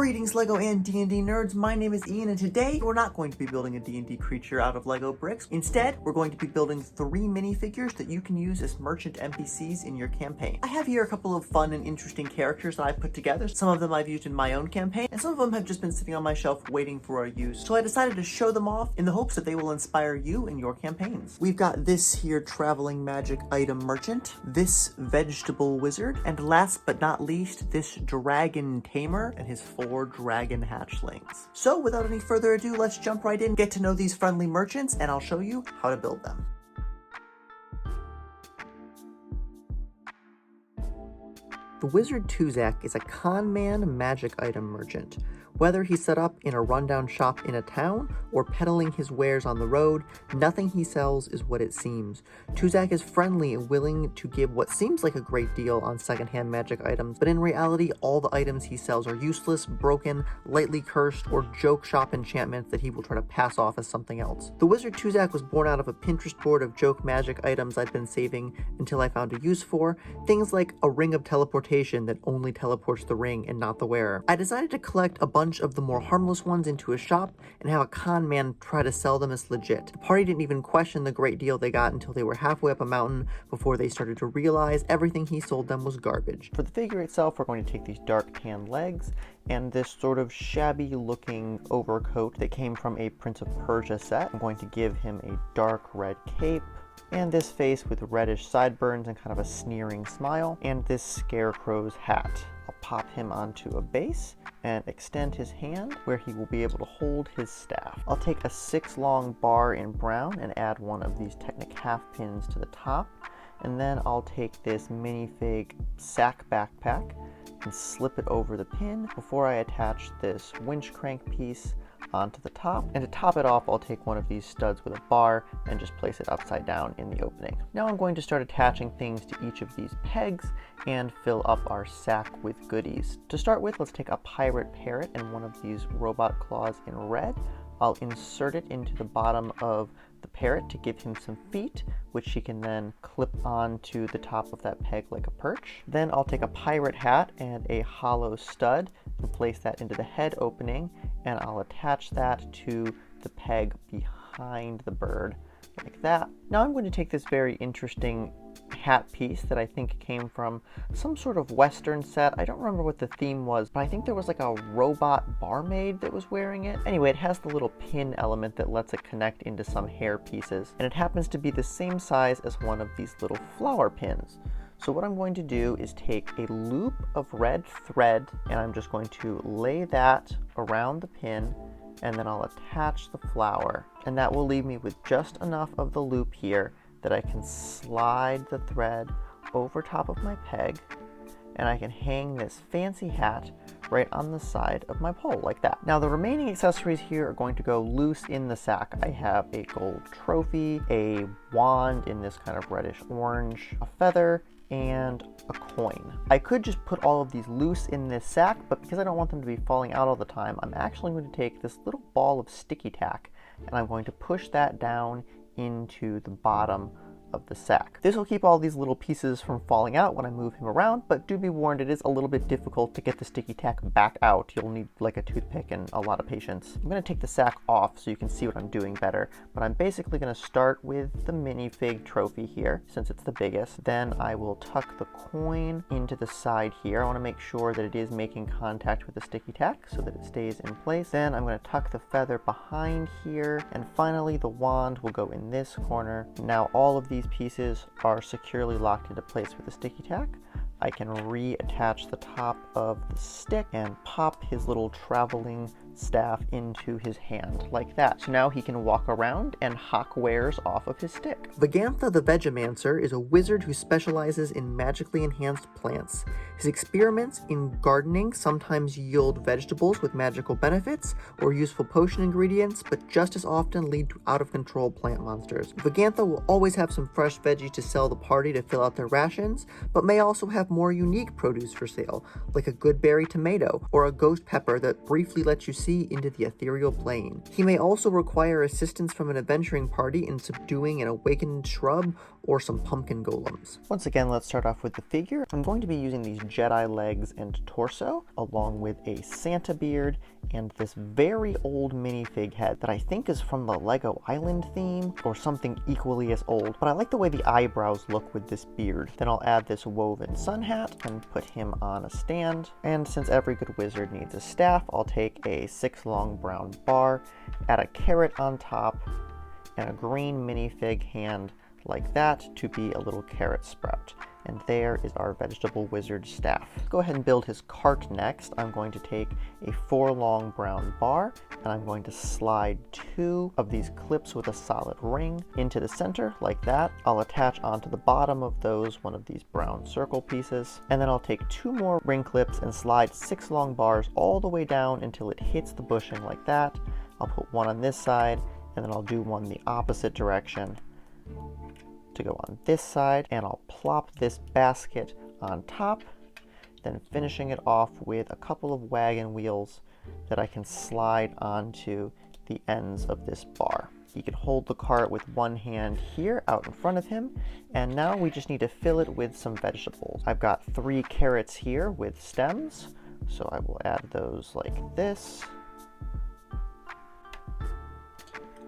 Greetings LEGO and D&D nerds, my name is Ian and today we're not going to be building a D&D creature out of LEGO bricks. Instead, we're going to be building 3 minifigures that you can use as merchant NPCs in your campaign. I have here a couple of fun and interesting characters that I put together. Some of them I've used in my own campaign and some of them have just been sitting on my shelf waiting for our use. So I decided to show them off in the hopes that they will inspire you in your campaigns. We've got this here traveling magic item merchant, this vegetable wizard, and last but not least, this dragon Tamer and his 4 dragon hatchlings. So without any further ado, let's jump right in, get to know these friendly merchants, and I'll show you how to build them. The Wizard Tuzak is a con man magic item merchant. Whether he's set up in a rundown shop in a town or peddling his wares on the road, nothing he sells is what it seems. Tuzak is friendly and willing to give what seems like a great deal on secondhand magic items, but in reality, all the items he sells are useless, broken, lightly cursed, or joke shop enchantments that he will try to pass off as something else. The Wizard Tuzak was born out of a Pinterest board of joke magic items I'd been saving until I found a use for, things like a ring of teleportation that only teleports the ring and not the wearer. I decided to collect a bunch of the more harmless ones into a shop and have a con man try to sell them as legit. The party didn't even question the great deal they got until they were halfway up a mountain before they started to realize everything he sold them was garbage. For the figure itself, we're going to take these dark tan legs and this sort of shabby looking overcoat that came from a Prince of Persia set. I'm going to give him a dark red cape, and this face with reddish sideburns and kind of a sneering smile, and this scarecrow's hat. I'll pop him onto a base and extend his hand where he will be able to hold his staff. I'll take a 6 long bar in brown and add one of these Technic half pins to the top, and then I'll take this minifig sack backpack and slip it over the pin before I attach this winch crank piece onto the top. And to top it off, I'll take one of these studs with a bar and just place it upside down in the opening. Now I'm going to start attaching things to each of these pegs and fill up our sack with goodies. To start with, let's take a pirate parrot and one of these robot claws in red. I'll insert it into the bottom of the parrot to give him some feet, which he can then clip onto the top of that peg like a perch. Then I'll take a pirate hat and a hollow stud and place that into the head opening, and I'll attach that to the peg behind the bird, like that. Now I'm going to take this very interesting hat piece that I think came from some sort of Western set. I don't remember what the theme was, but I think there was like a robot barmaid that was wearing it. Anyway, it has the little pin element that lets it connect into some hair pieces, and it happens to be the same size as one of these little flower pins. So what I'm going to do is take a loop of red thread, and I'm just going to lay that around the pin, and then I'll attach the flower, and that will leave me with just enough of the loop here that I can slide the thread over top of my peg, and I can hang this fancy hat right on the side of my pole like that. Now the remaining accessories here are going to go loose in the sack. I have a gold trophy, a wand in this kind of reddish orange, a feather, and a coin. I could just put all of these loose in this sack, but because I don't want them to be falling out all the time, I'm actually going to take this little ball of sticky tack and I'm going to push that down into the bottom of the sack. This will keep all these little pieces from falling out when I move him around, but do be warned, it is a little bit difficult to get the sticky tack back out. You'll need like a toothpick and a lot of patience. I'm going to take the sack off so you can see what I'm doing better, but I'm basically going to start with the minifig trophy here since it's the biggest. Then I will tuck the coin into the side here. I want to make sure that it is making contact with the sticky tack so that it stays in place. Then I'm going to tuck the feather behind here, and finally the wand will go in this corner. Now all of these pieces are securely locked into place with the sticky tack. I can reattach the top of the stick and pop his little traveling staff into his hand like that. So now he can walk around and hawk wares off of his stick. Vegemancer the Vegemancer is a wizard who specializes in magically enhanced plants. His experiments in gardening sometimes yield vegetables with magical benefits or useful potion ingredients, but just as often lead to out-of-control plant monsters. Vegemancer will always have some fresh veggies to sell the party to fill out their rations, but may also have more unique produce for sale, like a good berry tomato or a ghost pepper that briefly lets you see NPC into the ethereal plane. He may also require assistance from an adventuring party in subduing an awakened shrub or some pumpkin golems. Once again, let's start off with the figure. I'm going to be using these Jedi legs and torso, along with a Santa beard and this very old minifig head that I think is from the Lego Island theme or something equally as old, but I like the way the eyebrows look with this beard. Then I'll add this woven sun hat and put him on a stand. And since every good wizard needs a staff, I'll take a 6 long brown bar, add a carrot on top, and a green minifig hand like that to be a little carrot sprout. And there is our vegetable wizard staff. Go ahead and build his cart next. I'm going to take a 4 long brown bar and I'm going to slide 2 of these clips with a solid ring into the center like that. I'll attach onto the bottom of those one of these brown circle pieces, and then I'll take 2 more ring clips and slide 6 long bars all the way down until it hits the bushing like that. I'll put one on this side and then I'll do one the opposite direction to go on this side, and I'll plop this basket on top, then finishing it off with a couple of wagon wheels that I can slide onto the ends of this bar. He can hold the cart with one hand here out in front of him, and now we just need to fill it with some vegetables. I've got 3 carrots here with stems, so I will add those like this.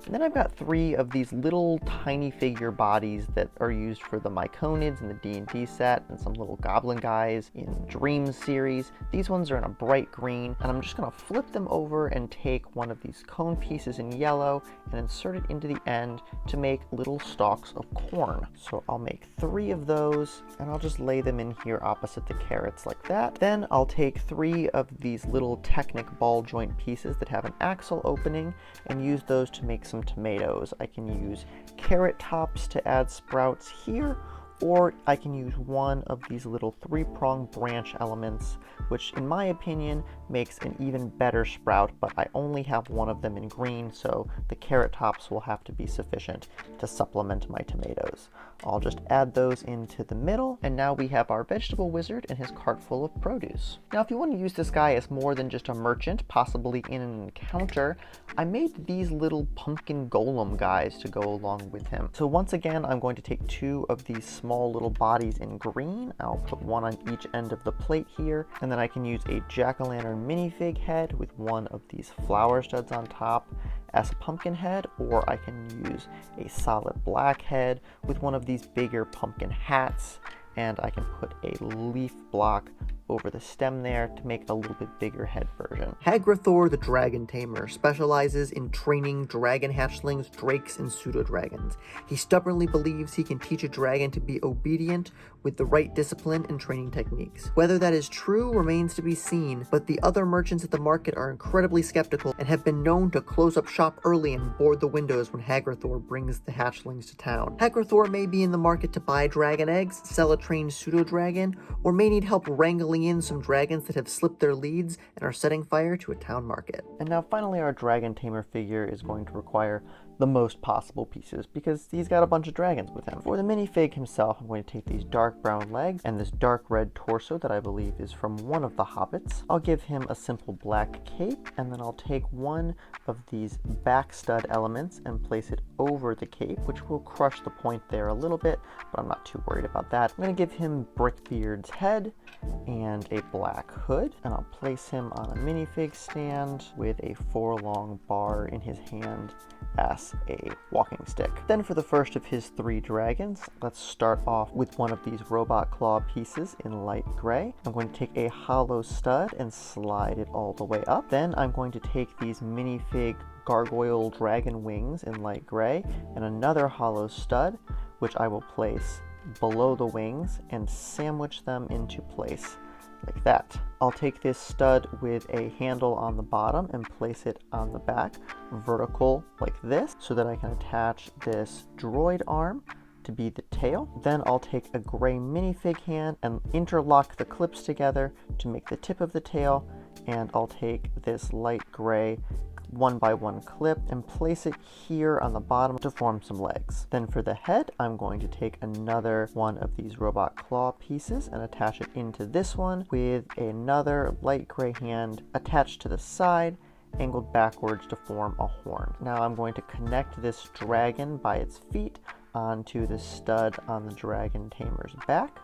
And then I've got 3 of these little tiny figure bodies that are used for the Myconids in the D&D set, and some little goblin guys in Dreams series. These ones are in a bright green, and I'm just going to flip them over and take one of these cone pieces in yellow and insert it into the end to make little stalks of corn. So I'll make 3 of those, and I'll just lay them in here opposite the carrots like that. Then I'll take 3 of these little Technic ball joint pieces that have an axle opening and use those to make some tomatoes. I can use carrot tops to add sprouts here, or I can use one of these little 3-pronged branch elements, which in my opinion makes an even better sprout, but I only have one of them in green, so the carrot tops will have to be sufficient to supplement my tomatoes. I'll just add those into the middle, and now we have our vegetable wizard and his cart full of produce. Now, if you want to use this guy as more than just a merchant, possibly in an encounter, I made these little pumpkin golem guys to go along with him. So once again, I'm going to take 2 of these small little bodies in green. I'll put one on each end of the plate here, and then I can use a jack-o'-lantern minifig head with one of these flower studs on top as a pumpkin head, or I can use a solid black head with one of these bigger pumpkin hats, and I can put a leaf block over the stem there to make a little bit bigger head version. Hagrathor the Dragon Tamer specializes in training dragon hatchlings, drakes, and pseudo-dragons. He stubbornly believes he can teach a dragon to be obedient with the right discipline and training techniques. Whether that is true remains to be seen, but the other merchants at the market are incredibly skeptical and have been known to close up shop early and board the windows when Hagrathor brings the hatchlings to town. Hagrathor may be in the market to buy dragon eggs, sell a trained pseudo-dragon, or may need help wrangling in some dragons that have slipped their leads and are setting fire to a town market. And now finally, our dragon tamer figure is going to require the most possible pieces because he's got a bunch of dragons with him. For the minifig himself, I'm going to take these dark brown legs and this dark red torso that I believe is from one of the hobbits. I'll give him a simple black cape, and then I'll take one of these back stud elements and place it over the cape, which will crush the point there a little bit, but I'm not too worried about that. I'm going to give him Brickbeard's head and a black hood, and I'll place him on a minifig stand with a 4 long bar in his hand as a walking stick. Then for the first of his 3 dragons, let's start off with one of these robot claw pieces in light gray. I'm going to take a hollow stud and slide it all the way up. Then I'm going to take these minifig gargoyle dragon wings in light gray and another hollow stud, which I will place below the wings and sandwich them into place like that. I'll take this stud with a handle on the bottom and place it on the back, vertical like this, so that I can attach this droid arm to be the tail. Then I'll take a gray minifig hand and interlock the clips together to make the tip of the tail, and I'll take this light gray 1x1 clip and place it here on the bottom to form some legs. Then for the head, I'm going to take another one of these robot claw pieces and attach it into this one with another light gray hand attached to the side, angled backwards to form a horn. Now I'm going to connect this dragon by its feet onto the stud on the dragon tamer's back,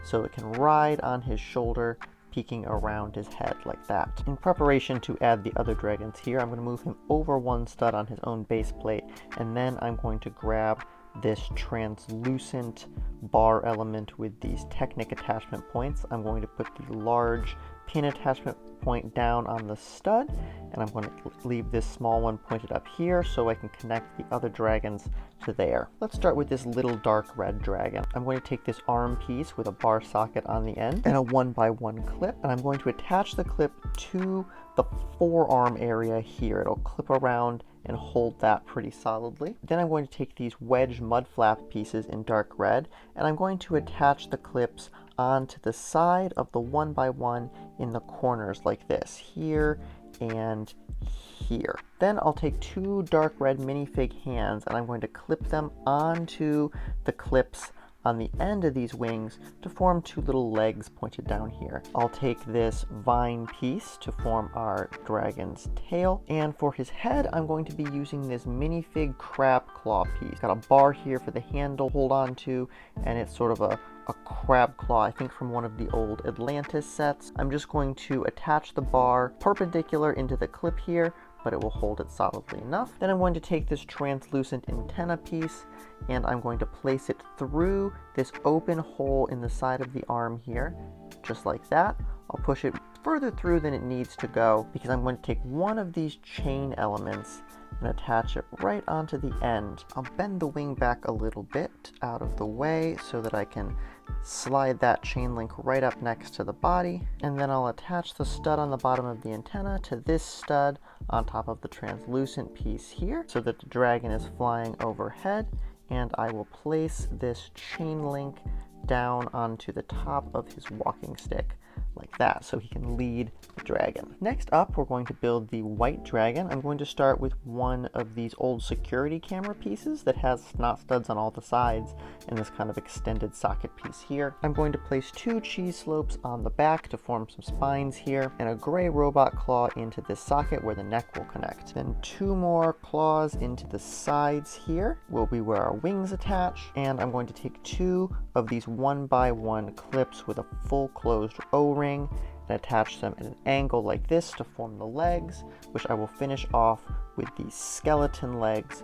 so it can ride on his shoulder, peeking around his head like that. In preparation to add the other dragons here, I'm going to move him over one stud on his own base plate, and then I'm going to grab this translucent bar element with these Technic attachment points. I'm going to put the large pin attachment point down on the stud, and I'm going to leave this small one pointed up here so I can connect the other dragons to there. Let's start with this little dark red dragon. I'm going to take this arm piece with a bar socket on the end and a 1x1 clip, and I'm going to attach the clip to the forearm area here. It'll clip around and hold that pretty solidly. Then I'm going to take these wedge mud flap pieces in dark red, and I'm going to attach the clips onto the side of the 1x1 in the corners like this, here and here. Then I'll take two dark red minifig hands and I'm going to clip them onto the clips on the end of these wings to form two little legs pointed down here. I'll take this vine piece to form our dragon's tail, and for his head I'm going to be using this minifig crab claw piece. Got a bar here for the handle to hold on to, and it's sort of a crab claw, I think from one of the old Atlantis sets. I'm just going to attach the bar perpendicular into the clip here, but it will hold it solidly enough. Then I'm going to take this translucent antenna piece and I'm going to place it through this open hole in the side of the arm here, just like that. I'll push it further through than it needs to go because I'm going to take one of these chain elements and attach it right onto the end. I'll bend the wing back a little bit out of the way so that I can slide that chain link right up next to the body, and then I'll attach the stud on the bottom of the antenna to this stud on top of the translucent piece here so that the dragon is flying overhead, and I will place this chain link down onto the top of his walking stick like that so he can lead the dragon. Next up, we're going to build the white dragon. I'm going to start with one of these old security camera pieces that has snot studs on all the sides and this kind of extended socket piece here. I'm going to place two cheese slopes on the back to form some spines here, and a gray robot claw into this socket where the neck will connect. Then two more claws into the sides here will be where our wings attach, and I'm going to take two of these 1x1 clips with a full closed O-ring and attach them at an angle like this to form the legs, which I will finish off with these skeleton legs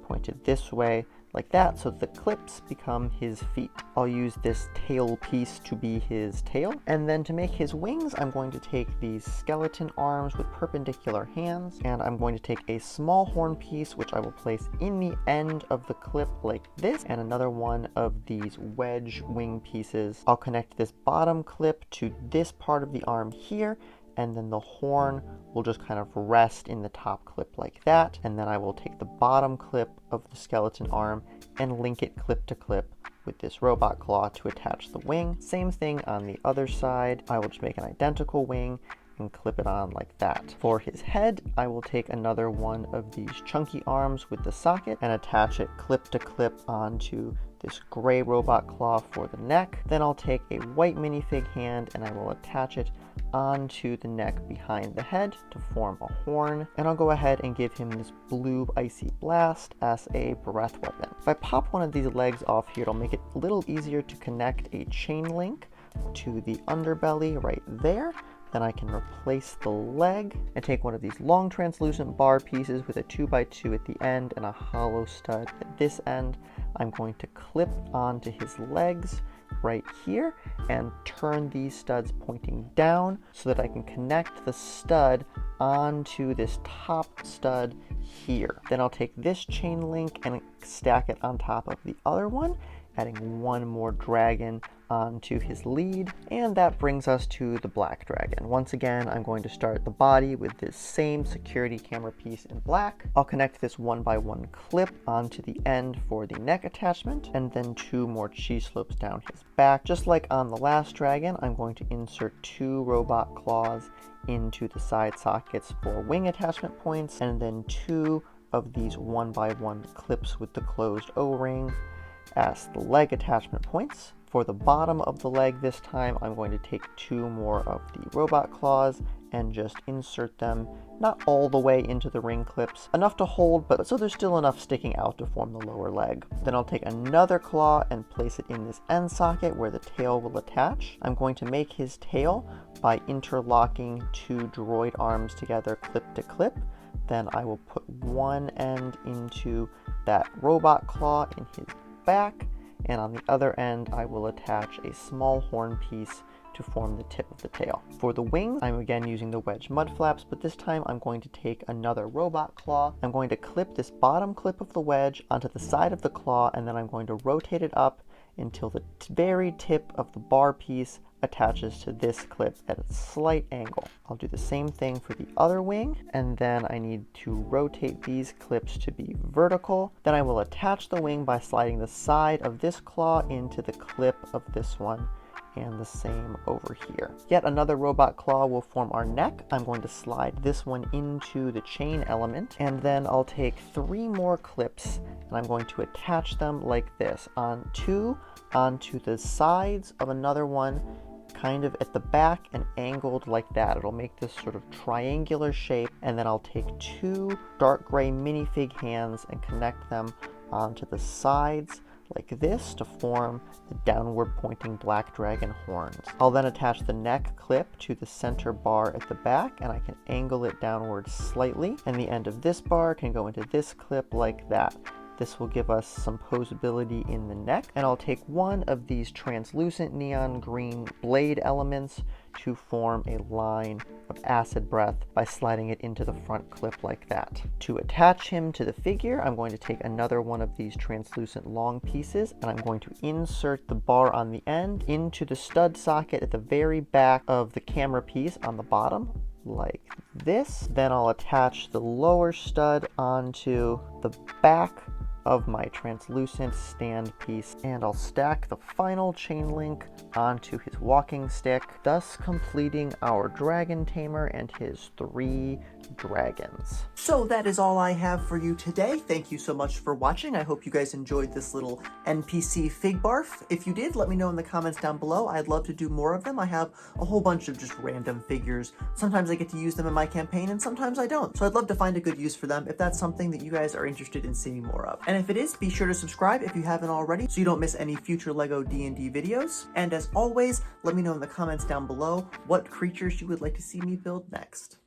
pointed this way like that, so the clips become his feet. I'll use this tail piece to be his tail, and then to make his wings I'm going to take these skeleton arms with perpendicular hands, and I'm going to take a small horn piece which I will place in the end of the clip like this, and another one of these wedge wing pieces. I'll connect this bottom clip to this part of the arm here, and then the horn will just kind of rest in the top clip like that, and then I will take the bottom clip of the skeleton arm and link it clip to clip with this robot claw to attach the wing. Same thing on the other side. I will just make an identical wing and clip it on like that. For his head, I will take another one of these chunky arms with the socket and attach it clip to clip onto this gray robot claw for the neck. Then I'll take a white minifig hand and I will attach it onto the neck behind the head to form a horn, and I'll go ahead and give him this blue icy blast as a breath weapon. If I pop one of these legs off here, it'll make it a little easier to connect a chain link to the underbelly right there. Then I can replace the leg and take one of these long translucent bar pieces with a 2x2 at the end and a hollow stud at this end. I'm going to clip onto his legs right here and turn these studs pointing down so that I can connect the stud onto this top stud here. Then I'll take this chain link and stack it on top of the other one, adding one more dragon onto his lead, and that brings us to the black dragon. Once again, I'm going to start the body with this same security camera piece in black. I'll connect this 1x1 clip onto the end for the neck attachment, and then two more cheese slopes down his back. Just like on the last dragon, I'm going to insert two robot claws into the side sockets for wing attachment points, and then two of these 1x1 clips with the closed O-ring as the leg attachment points. For the bottom of the leg this time, I'm going to take two more of the robot claws and just insert them, not all the way into the ring clips, enough to hold, but so there's still enough sticking out to form the lower leg. Then I'll take another claw and place it in this end socket where the tail will attach. I'm going to make his tail by interlocking two droid arms together clip to clip. Then I will put one end into that robot claw in his back, and on the other end I will attach a small horn piece to form the tip of the tail. For the wings, I'm again using the wedge mud flaps, but this time I'm going to take another robot claw. I'm going to clip this bottom clip of the wedge onto the side of the claw, and then I'm going to rotate it up until the very tip of the bar piece attaches to this clip at a slight angle. I'll do the same thing for the other wing, and then I need to rotate these clips to be vertical. Then I will attach the wing by sliding the side of this claw into the clip of this one, and the same over here. Yet another robot claw will form our neck. I'm going to slide this one into the chain element, and then I'll take 3 more clips and I'm going to attach them like this onto the sides of another one, kind of at the back and angled like that. It'll make this sort of triangular shape, and then I'll take 2 dark gray minifig hands and connect them onto the sides like this to form the downward pointing black dragon horns. I'll then attach the neck clip to the center bar at the back, and I can angle it downward slightly, and the end of this bar can go into this clip like that. This will give us some posability in the neck, and I'll take one of these translucent neon green blade elements to form a line of acid breath by sliding it into the front clip like that. To attach him to the figure, I'm going to take another one of these translucent long pieces, and I'm going to insert the bar on the end into the stud socket at the very back of the camera piece on the bottom, like this. Then I'll attach the lower stud onto the back of my translucent stand piece, and I'll stack the final chain link onto his walking stick, thus completing our dragon tamer and his 3 dragons. So that is all I have for you today. Thank you so much for watching. I hope you guys enjoyed this little NPC Figbarf. If you did, let me know in the comments down below. I'd love to do more of them. I have a whole bunch of just random figures. Sometimes I get to use them in my campaign and sometimes I don't. So I'd love to find a good use for them if that's something that you guys are interested in seeing more of. And if it is, be sure to subscribe if you haven't already so you don't miss any future LEGO D&D videos. And as always, let me know in the comments down below what creatures you would like to see me build next.